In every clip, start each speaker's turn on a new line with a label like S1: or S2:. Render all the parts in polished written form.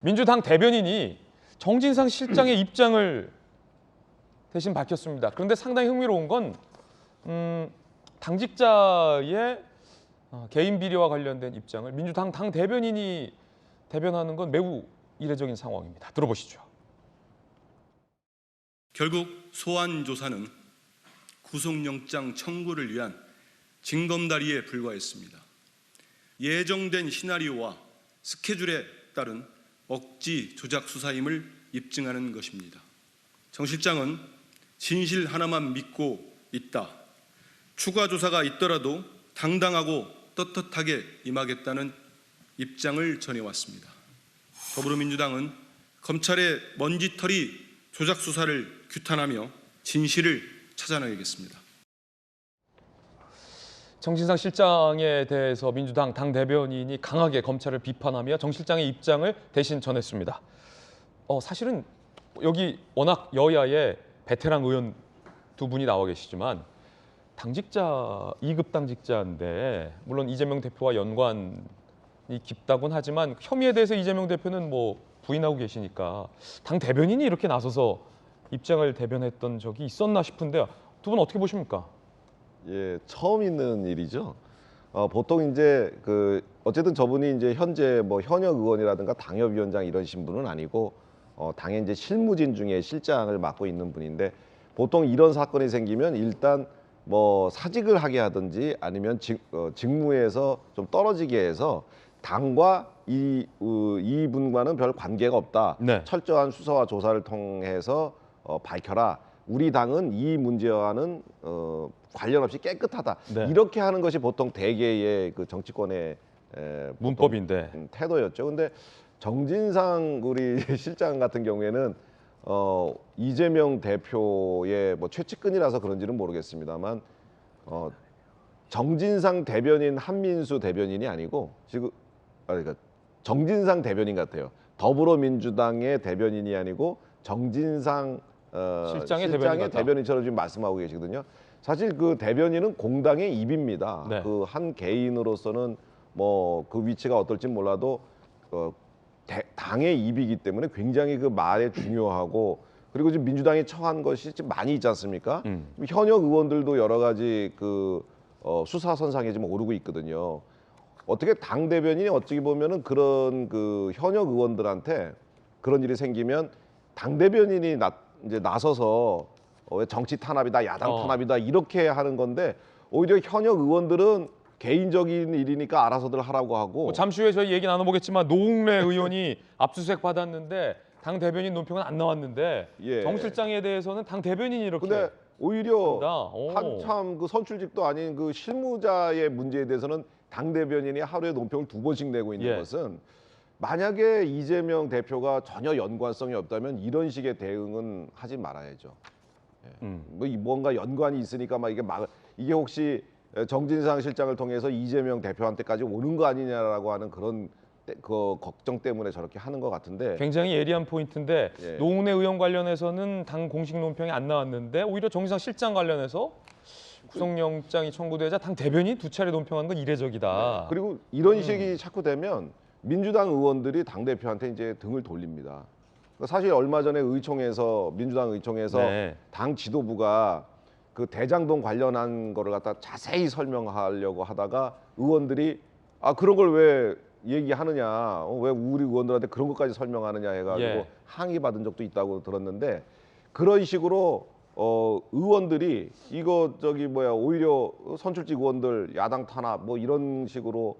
S1: 민주당 대변인이 정진상 실장의 입장을 대신 밝혔습니다. 그런데 상당히 흥미로운 건 당직자의 개인 비리와 관련된 입장을 민주당 당 대변인이 대변하는 건 매우 이례적인 상황입니다. 들어보시죠.
S2: 결국 소환 조사는 구속영장 청구를 위한 징검다리에 불과했습니다. 예정된 시나리오와 스케줄에 따른 억지 조작 수사임을 입증하는 것입니다. 정 실장은 진실 하나만 믿고 있다. 추가 조사가 있더라도 당당하고 떳떳하게 임하겠다는 입장을 전해왔습니다. 더불어민주당은 검찰의 먼지털이 조작 수사를 규탄하며 진실을 찾아내겠습니다.
S1: 정진상 실장에 대해서 민주당 당 대변인이 강하게 검찰을 비판하며 정 실장의 입장을 대신 전했습니다. 사실은 여기 워낙 여야의 베테랑 의원 두 분이 나와 계시지만 당직자 2급 당직자인데 물론 이재명 대표와 연관이 깊다곤 하지만 혐의에 대해서 이재명 대표는 뭐 부인하고 계시니까 당 대변인이 이렇게 나서서 입장을 대변했던 적이 있었나 싶은데 두 분 어떻게 보십니까?
S3: 예, 처음 있는 일이죠. 보통 이제 어쨌든 저분이 이제 현재 뭐 현역 의원이라든가 당협위원장 이런 신분은 아니고 당의 이제 실무진 중에 실장을 맡고 있는 분인데 보통 이런 사건이 생기면 일단 뭐 사직을 하게 하든지 아니면 직무에서 좀 떨어지게 해서 당과 이분과는 별 관계가 없다.
S1: 네.
S3: 철저한 수사와 조사를 통해서 밝혀라. 우리 당은 이 문제와는 관련 없이 깨끗하다.
S1: 네.
S3: 이렇게 하는 것이 보통 대개의 그 정치권의
S1: 문법인데
S3: 태도였죠. 근데 정진상 우리 실장 같은 경우에는 이재명 대표의 뭐 최측근이라서 그런지는 모르겠습니다만 정진상 대변인 한민수 대변인이 아니고 지금 그러니까 정진상 대변인 같아요. 더불어민주당의 대변인이 아니고 정진상
S1: 실장의
S3: 대변인처럼 지금 말씀하고 계시거든요. 사실 그 대변인은 공당의 입입니다.
S1: 네.
S3: 그 한 개인으로서는 뭐 그 위치가 어떨지 몰라도 당의 입이기 때문에 굉장히 그 말에 중요하고 그리고 지금 민주당이 처한 것이 지금 많이 있지 않습니까? 현역 의원들도 여러 가지 수사 선상에 지금 오르고 있거든요. 어떻게 당 대변인이 어찌 보면은 그런 그 현역 의원들한테 그런 일이 생기면 당 대변인이 이제 나서서 왜 정치 탄압이다, 야당 탄압이다 이렇게 하는 건데 오히려 현역 의원들은 개인적인 일이니까 알아서들 하라고 하고
S1: 잠시 후에 저희 얘기 나눠보겠지만 노웅래 의원이 압수수색 받았는데 당 대변인 논평은 안 나왔는데
S3: 예.
S1: 정 실장에 대해서는 당 대변인이 이렇게
S3: 근데 오히려
S1: 한다.
S3: 한참 그 선출직도 아닌 그 실무자의 문제에 대해서는 당 대변인이 하루에 논평을 2번씩 내고 있는
S1: 예.
S3: 것은 만약에 이재명 대표가 전혀 연관성이 없다면 이런 식의 대응은 하지 말아야죠. 예. 뭐 뭔가 연관이 있으니까 막 이게 혹시 정진상 실장을 통해서 이재명 대표한테까지 오는 거 아니냐라고 하는 그런 그 걱정 때문에 저렇게 하는 것 같은데
S1: 굉장히 예리한 포인트인데
S3: 예.
S1: 노웅래 의원 관련해서는 당 공식 논평이 안 나왔는데 오히려 정진상 실장 관련해서 구속영장이 청구되자 당 대변인 2차례 논평한 건 이례적이다.
S3: 그리고 이런 식이 자꾸 되면 민주당 의원들이 당 대표한테 이제 등을 돌립니다. 사실 얼마 전에 민주당 의총에서
S1: 네.
S3: 당 지도부가 그 대장동 관련한 거를 갖다 자세히 설명하려고 하다가 의원들이 그런 걸 왜 얘기하느냐, 왜 우리 의원들한테 그런 것까지 설명하느냐 해가지고
S1: 예.
S3: 항의 받은 적도 있다고 들었는데 그런 식으로 의원들이 오히려 선출직 의원들 야당 탄압 뭐 이런 식으로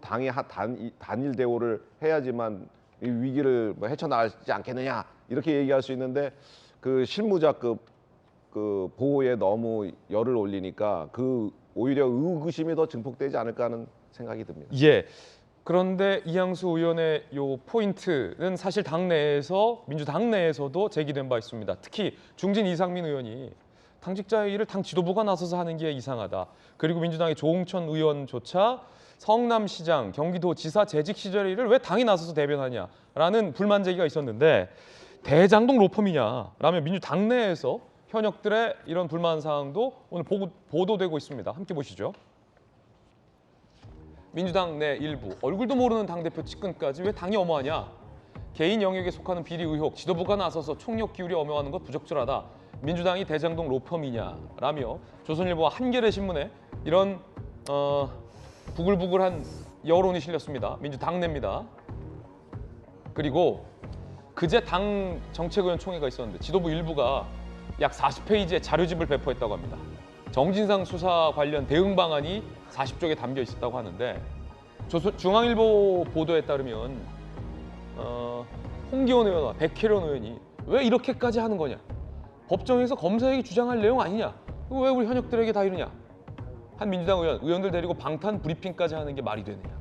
S3: 당의 단일 대우를 해야지만 이 위기를 헤쳐나가지 않겠느냐 이렇게 얘기할 수 있는데 그 실무자급 그 보호에 너무 열을 올리니까 오히려 의구심이 더 증폭되지 않을까 하는 생각이 듭니다.
S1: 예. 그런데 이양수 의원의 요 포인트는 사실 민주당 내에서도 제기된 바 있습니다. 특히 중진 이상민 의원이 당직자의 일을 당 지도부가 나서서 하는 게 이상하다. 그리고 민주당의 조홍천 의원조차 성남시장, 경기도지사 재직 시절의 일을 왜 당이 나서서 대변하냐라는 불만 제기가 있었는데 대장동 로펌이냐라며 민주당 내에서 현역들의 이런 불만 사항도 오늘 보도되고 있습니다. 함께 보시죠. 민주당 내 일부, 얼굴도 모르는 당대표 측근까지 왜 당이 엄호하냐? 개인 영역에 속하는 비리 의혹, 지도부가 나서서 총력 기울여 엄호하는 것 부적절하다. 민주당이 대장동 로펌이냐라며 조선일보와 한겨레 신문에 이런 부글부글한 여론이 실렸습니다. 민주당 내입니다. 그리고 그제 당 정책위원 총회가 있었는데 지도부 일부가 약 40페이지의 자료집을 배포했다고 합니다. 정진상 수사 관련 대응 방안이 40쪽에 담겨 있었다고 하는데 중앙일보 보도에 따르면 홍기원 의원과 백혜련 의원이 왜 이렇게까지 하는 거냐? 법정에서 검사에게 주장할 내용 아니냐? 왜 우리 현역들에게 다 이러냐? 한 민주당 의원들 데리고 방탄 브리핑까지 하는 게 말이 되느냐?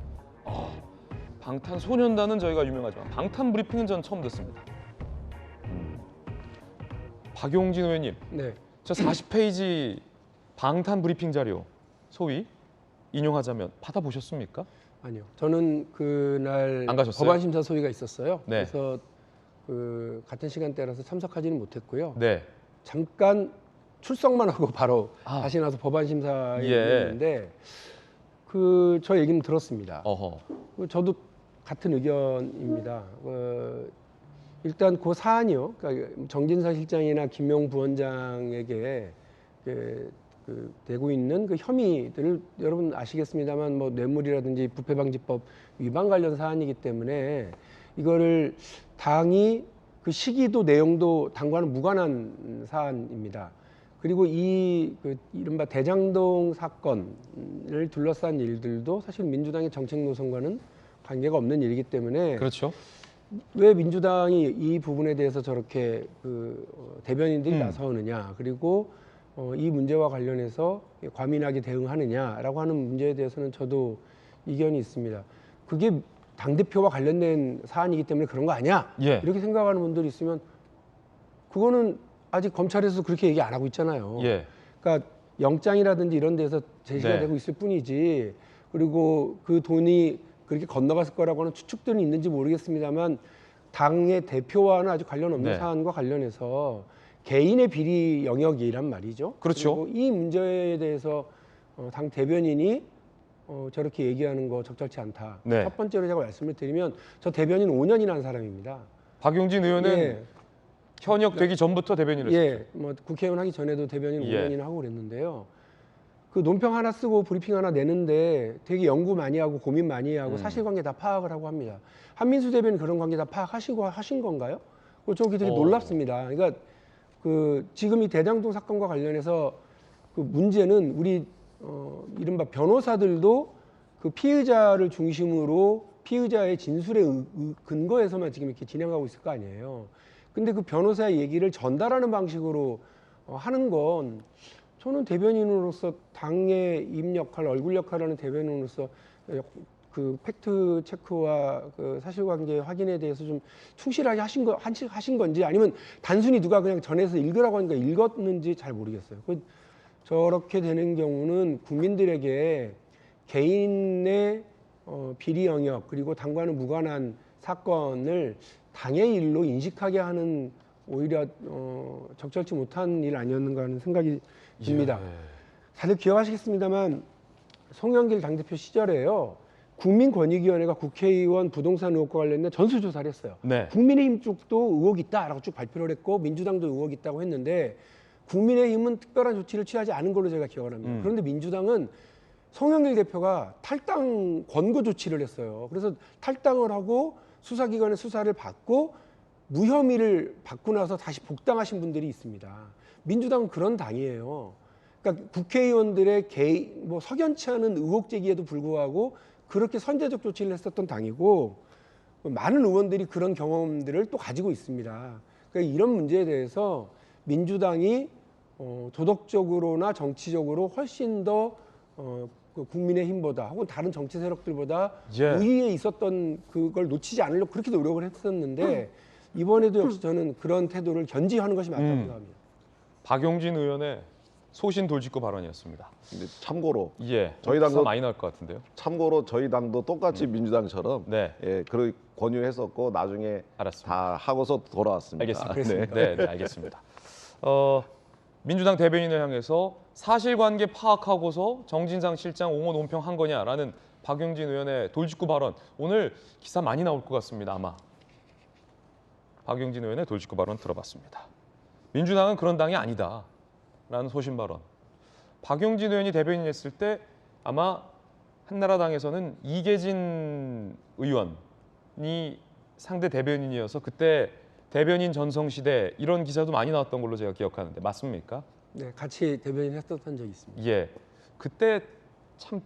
S1: 방탄소년단은 저희가 유명하지만 방탄 브리핑은 전 처음 듣습니다. 박용진 의원님,
S4: 네.
S1: 저 40페이지 방탄 브리핑 자료 소위 인용하자면 받아보셨습니까?
S4: 아니요. 저는 그날
S1: 안 가셨어요?
S4: 법안 심사 소위가 있었어요.
S1: 네.
S4: 그래서 그 같은 시간대라서 참석하지는 못했고요.
S1: 네.
S4: 잠깐 출석만 하고 바로
S1: 아.
S4: 다시 나서 법안 심사에
S1: 예.
S4: 있는데 그 저 얘기는 들었습니다.
S1: 어허.
S4: 저도 같은 의견입니다. 일단 그 사안이요. 그러니까 정진사 실장이나 김용 부원장에게 되고 있는 그 혐의들을 여러분 아시겠습니다만 뭐 뇌물이라든지 부패방지법 위반 관련 사안이기 때문에 이거를 당이 그 시기도 내용도 당과는 무관한 사안입니다. 그리고 이른바 대장동 사건을 둘러싼 일들도 사실 민주당의 정책 노선과는 관계가 없는 일이기 때문에
S1: 그렇죠.
S4: 왜 민주당이 이 부분에 대해서 저렇게 대변인들이 나서느냐, 그리고 이 문제와 관련해서 과민하게 대응하느냐라고 하는 문제에 대해서는 저도 이견이 있습니다. 그게 당대표와 관련된 사안이기 때문에 그런 거 아니야?
S1: 예.
S4: 이렇게 생각하는 분들이 있으면 그거는 아직 검찰에서 그렇게 얘기 안 하고 있잖아요.
S1: 예.
S4: 그러니까 영장이라든지 이런 데서 제시가
S1: 네.
S4: 되고 있을 뿐이지, 그리고 그 돈이 그렇게 건너갔을 거라고 하는 추측들은 있는지 모르겠습니다만 당의 대표와는 아주 관련 없는
S1: 네.
S4: 사안과 관련해서 개인의 비리 영역이란 말이죠.
S1: 그렇죠.
S4: 그리고 이 문제에 대해서 당 대변인이 저렇게 얘기하는 거 적절치 않다.
S1: 네.
S4: 첫 번째로 제가 말씀을 드리면 저 대변인 5년이나 한 사람입니다.
S1: 박용진 의원은
S4: 예.
S1: 현역 되기 전부터 대변인을 했었죠.
S4: 예, 뭐 국회의원 하기 전에도 대변인
S1: 예.
S4: 5년이나 하고 그랬는데요. 그 논평 하나 쓰고 브리핑 하나 내는데 되게 연구 많이 하고 고민 많이 하고 사실관계 다 파악을 하고 합니다. 한민수 대변인 그런 관계 다 파악하시고 하신 건가요? 저기 되게 놀랍습니다. 그러니까 그 지금 이 대장동 사건과 관련해서 그 문제는 우리 이른바 변호사들도 그 피의자를 중심으로 피의자의 진술의 근거에서만 지금 이렇게 진행하고 있을 거 아니에요. 근데 그 변호사의 얘기를 전달하는 방식으로 하는 건 저는 대변인으로서 당의 입 역할, 얼굴 역할을 하는 대변인으로서 그 팩트 체크와 그 사실관계 확인에 대해서 좀 충실하게 하신 건지, 아니면 단순히 누가 그냥 전해서 읽으라고 하니까 읽었는지 잘 모르겠어요. 저렇게 되는 경우는 국민들에게 개인의 비리 영역, 그리고 당과는 무관한 사건을 당의 일로 인식하게 하는 오히려 적절치 못한 일 아니었는가 하는 생각이 듭니다.
S1: 예.
S4: 다들 기억하시겠습니다만 송영길 당대표 시절에요, 국민권익위원회가 국회의원 부동산 의혹과 관련된 전수조사를 했어요.
S1: 네.
S4: 국민의힘 쪽도 의혹이 있다라고 쭉 발표를 했고 민주당도 의혹이 있다고 했는데 국민의힘은 특별한 조치를 취하지 않은 걸로 제가 기억을 합니다. 그런데 민주당은 송영길 대표가 탈당 권고 조치를 했어요. 그래서 탈당을 하고 수사기관의 수사를 받고 무혐의를 받고 나서 다시 복당하신 분들이 있습니다. 민주당은 그런 당이에요. 그러니까 국회의원들의 뭐 석연치 않은 의혹 제기에도 불구하고 그렇게 선제적 조치를 했었던 당이고, 많은 의원들이 그런 경험들을 또 가지고 있습니다. 그러니까 이런 문제에 대해서 민주당이 도덕적으로나 정치적으로 훨씬 더 그 국민의힘보다 혹은 다른 정치 세력들보다
S1: 예.
S4: 우위에 있었던 그걸 놓치지 않으려고 그렇게 노력을 했었는데 이번에도 역시 저는 그런 태도를 견지하는 것이 맞다고 생각합니다.
S1: 박용진 의원의 소신 돌직구 발언이었습니다.
S3: 근데 참고로
S1: 예.
S3: 저희
S1: 역사
S3: 당도-
S1: 많이 나올 것 같은데요.
S3: 참고로 저희 당도 똑같이 민주당처럼
S1: 네.
S3: 그런 권유했었고 나중에
S1: 알았습니다.
S3: 다 하고서 돌아왔습니다.
S1: 알겠습니다. 네, 알겠습니다. 민주당 대변인을 향해서 사실관계 파악하고서 정진상 실장 옹호 논평 한 거냐라는 박용진 의원의 돌직구 발언. 오늘 기사 많이 나올 것 같습니다. 아마. 박용진 의원의 돌직구 발언 들어봤습니다. 민주당은 그런 당이 아니다라는 소신 발언. 박용진 의원이 대변인했을 때 아마 한나라당에서는 이계진 의원이 상대 대변인이어서 그때 대변인 전성시대 이런 기사도 많이 나왔던 걸로 제가 기억하는데 맞습니까?
S4: 네, 같이 대변인 했었던 적이 있습니다.
S1: 예. 그때 참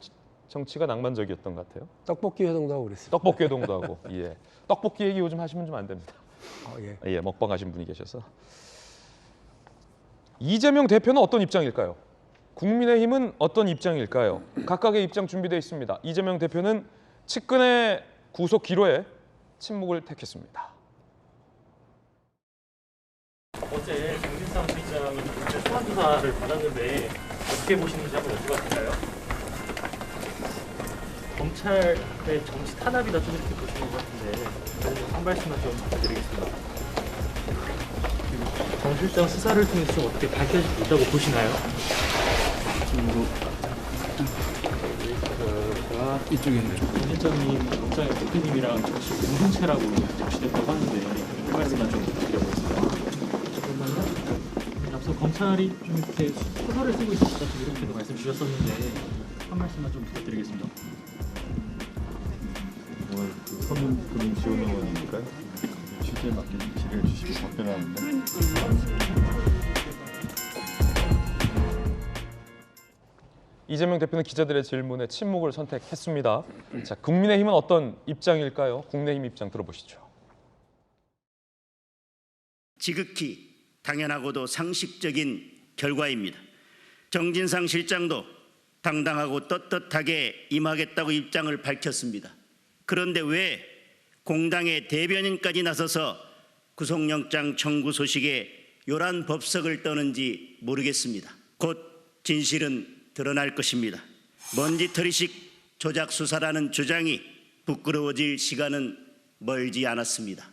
S1: 정치가 낭만적이었던 것 같아요.
S4: 떡볶이 회동도 하고 그랬습니다.
S1: 떡볶이 회동도 하고. 예. 떡볶이 얘기 요즘 하시면 좀 안 됩니다.
S4: 예.
S1: 예, 먹방 하신 분이 계셔서. 이재명 대표는 어떤 입장일까요? 국민의힘은 어떤 입장일까요? 각각의 입장 준비되어 있습니다. 이재명 대표는 측근의 구속 기로에 침묵을 택했습니다.
S5: 어제 정진상 부의장이 소환 조사를 받았는데 어떻게 보시는지 한번 여쭤봐도 될까요? 검찰의 정치 탄압이다 좀 이렇게 보시는 것 같은데 한 말씀만 좀 부탁드리겠습니다. 정 실장 수사를 통해서 좀 어떻게 밝혀질 수 있다고 보시나요?
S6: 이쪽에 있는
S5: 정 실장님 영장의 대표님이랑 정치 공동체라고 적시됐다고 하는데 한 말씀만 좀 부탁드려보겠습니다. 잠깐만요. 앞서 검찰이 좀 이렇게 소설을 쓰고 있었다 좀 이렇게도 말씀 주셨었는데 한 말씀만 좀 부탁드리겠습니다.
S6: 오늘 그 서민국민 지원의원이니까 취지에 맞게 질의해 주시고 답변하는데
S1: 이재명 대표는 기자들의 질문에 침묵을 선택했습니다. 자, 국민의힘은 어떤 입장일까요? 국민의힘 입장 들어보시죠.
S7: 지극히 당연하고도 상식적인 결과입니다. 정진상 실장도 당당하고 떳떳하게 임하겠다고 입장을 밝혔습니다. 그런데 왜 공당의 대변인까지 나서서 구속영장 청구 소식에 요란 법석을 떠는지 모르겠습니다. 곧 진실은 드러날 것입니다. 먼지털이식 조작 수사라는 주장이 부끄러워질 시간은 멀지 않았습니다.